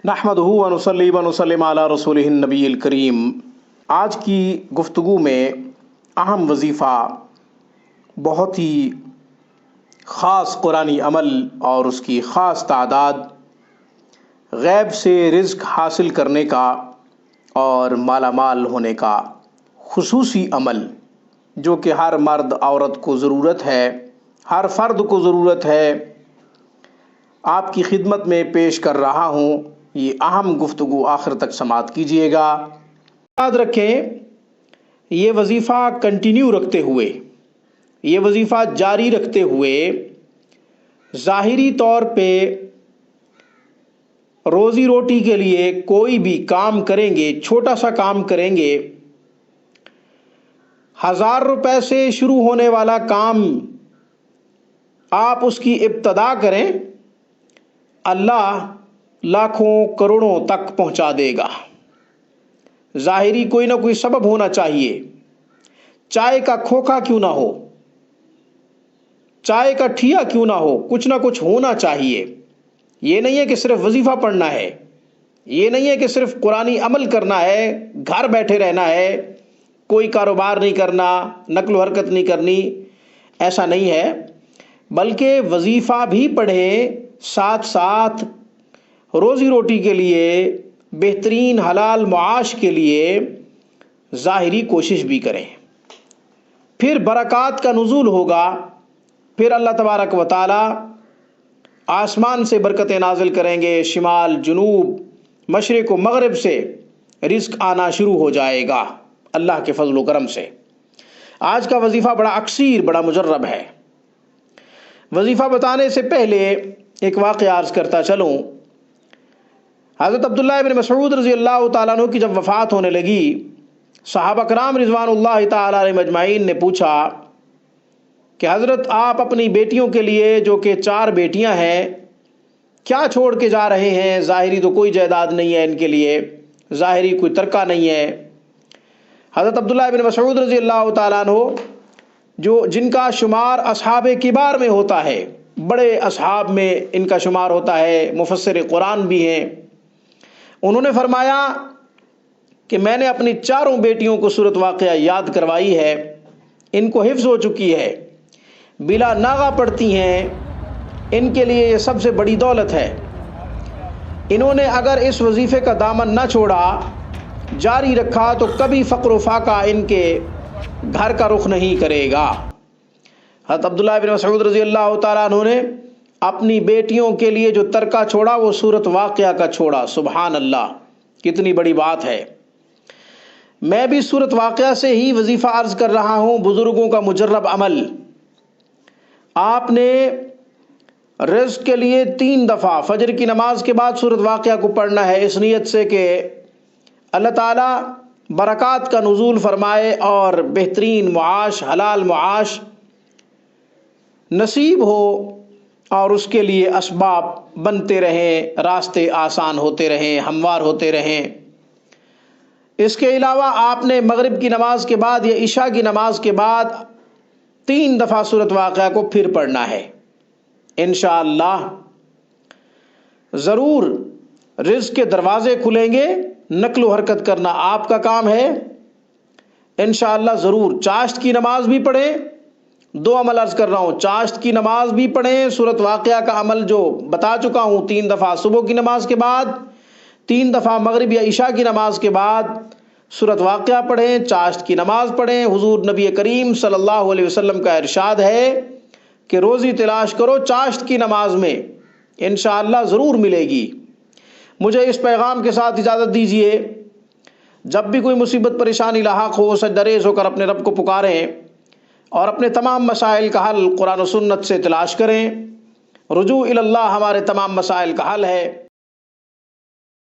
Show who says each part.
Speaker 1: نحمدہ و نصلی و نسلم علی رسولہ النبی الکریم۔ آج کی گفتگو میں اہم وظیفہ، بہت ہی خاص قرآنی عمل اور اس کی خاص تعداد، غیب سے رزق حاصل کرنے کا اور مالا مال ہونے کا خصوصی عمل، جو کہ ہر مرد عورت کو ضرورت ہے، ہر فرد کو ضرورت ہے، آپ کی خدمت میں پیش کر رہا ہوں۔ یہ اہم گفتگو آخر تک سماعت کیجیے گا۔ یاد رکھیں، یہ وظیفہ کنٹینیو رکھتے ہوئے، یہ وظیفہ جاری رکھتے ہوئے ظاہری طور پہ روزی روٹی کے لیے کوئی بھی کام کریں گے، چھوٹا سا کام کریں گے، 1000 روپے سے شروع ہونے والا کام آپ اس کی ابتدا کریں، اللہ لاکھوں کروڑوں تک پہنچا دے گا۔ ظاہری کوئی نہ کوئی سبب ہونا چاہیے، چائے کا کھوکھا کیوں نہ ہو، چائے کا ٹھیا کیوں نہ ہو، کچھ نہ کچھ ہونا چاہیے۔ یہ نہیں ہے کہ صرف وظیفہ پڑھنا ہے، یہ نہیں ہے کہ صرف قرآنی عمل کرنا ہے، گھر بیٹھے رہنا ہے، کوئی کاروبار نہیں کرنا، نقل و حرکت نہیں کرنی، ایسا نہیں ہے، بلکہ وظیفہ بھی پڑھیں، ساتھ ساتھ روزی روٹی کے لیے، بہترین حلال معاش کے لیے ظاہری کوشش بھی کریں۔ پھر برکات کا نزول ہوگا، پھر اللہ تبارک و تعالی آسمان سے برکتیں نازل کریں گے، شمال جنوب مشرق و مغرب سے رزق آنا شروع ہو جائے گا اللہ کے فضل و کرم سے۔ آج کا وظیفہ بڑا اکثیر، بڑا مجرب ہے۔ وظیفہ بتانے سے پہلے ایک واقعہ عرض کرتا چلوں۔ حضرت عبداللہ ابن مسعود رضی اللہ تعالیٰ عنہ کی جب وفات ہونے لگی، صحابہ کرام رضوان اللہ تعالیٰ علیہم اجمعین نے پوچھا کہ حضرت آپ اپنی بیٹیوں کے لیے، جو کہ 4 بیٹیاں ہیں، کیا چھوڑ کے جا رہے ہیں؟ ظاہری تو کوئی جائیداد نہیں ہے ان کے لیے، ظاہری کوئی ترکہ نہیں ہے۔ حضرت عبداللہ ابن مسعود رضی اللہ تعالیٰ عنہ، جن کا شمار اصحاب کبار میں ہوتا ہے، بڑے اصحاب میں ان کا شمار ہوتا ہے، مفسر قرآن بھی ہیں، انہوں نے فرمایا کہ میں نے اپنی 4 بیٹیوں کو سورۃ واقعہ یاد کروائی ہے، ان کو حفظ ہو چکی ہے، بلا ناغہ پڑھتی ہیں، ان کے لیے یہ سب سے بڑی دولت ہے۔ انہوں نے اگر اس وظیفے کا دامن نہ چھوڑا، جاری رکھا، تو کبھی فقر و فاقہ ان کے گھر کا رخ نہیں کرے گا۔ حضرت عبداللہ بن مسعود رضی اللہ تعالیٰ عنہ نے اپنی بیٹیوں کے لیے جو ترکہ چھوڑا، وہ سورۃ واقعہ کا چھوڑا۔ سبحان اللہ، کتنی بڑی بات ہے۔ میں بھی سورۃ واقعہ سے ہی وظیفہ عرض کر رہا ہوں، بزرگوں کا مجرب عمل۔ آپ نے رزق کے لیے 3 دفعہ فجر کی نماز کے بعد سورۃ واقعہ کو پڑھنا ہے، اس نیت سے کہ اللہ تعالیٰ برکات کا نزول فرمائے اور بہترین معاش، حلال معاش نصیب ہو، اور اس کے لیے اسباب بنتے رہیں، راستے آسان ہوتے رہیں، ہموار ہوتے رہیں۔ اس کے علاوہ آپ نے مغرب کی نماز کے بعد یا عشاء کی نماز کے بعد 3 دفعہ سورۃ واقعہ کو پھر پڑھنا ہے۔ انشاءاللہ ضرور رزق کے دروازے کھلیں گے، نقل و حرکت کرنا آپ کا کام ہے۔ انشاءاللہ ضرور چاشت کی نماز بھی پڑھیں، 2 عمل عرض کر رہا ہوں، چاشت کی نماز بھی پڑھیں، سورۃ واقعہ کا عمل جو بتا چکا ہوں، 3 دفعہ صبح کی نماز کے بعد، 3 دفعہ مغرب یا عشاء کی نماز کے بعد سورۃ واقعہ پڑھیں، چاشت کی نماز پڑھیں۔ حضور نبی کریم صلی اللہ علیہ وسلم کا ارشاد ہے کہ روزی تلاش کرو چاشت کی نماز میں، انشاءاللہ ضرور ملے گی۔ مجھے اس پیغام کے ساتھ اجازت دیجیے، جب بھی کوئی مصیبت پریشانی لاحق ہو، سجدہ ریز ہو کر اپنے رب کو پکاریں اور اپنے تمام مسائل کا حل قرآن و سنت سے تلاش کریں۔ رجوع الی اللہ ہمارے تمام مسائل کا حل ہے۔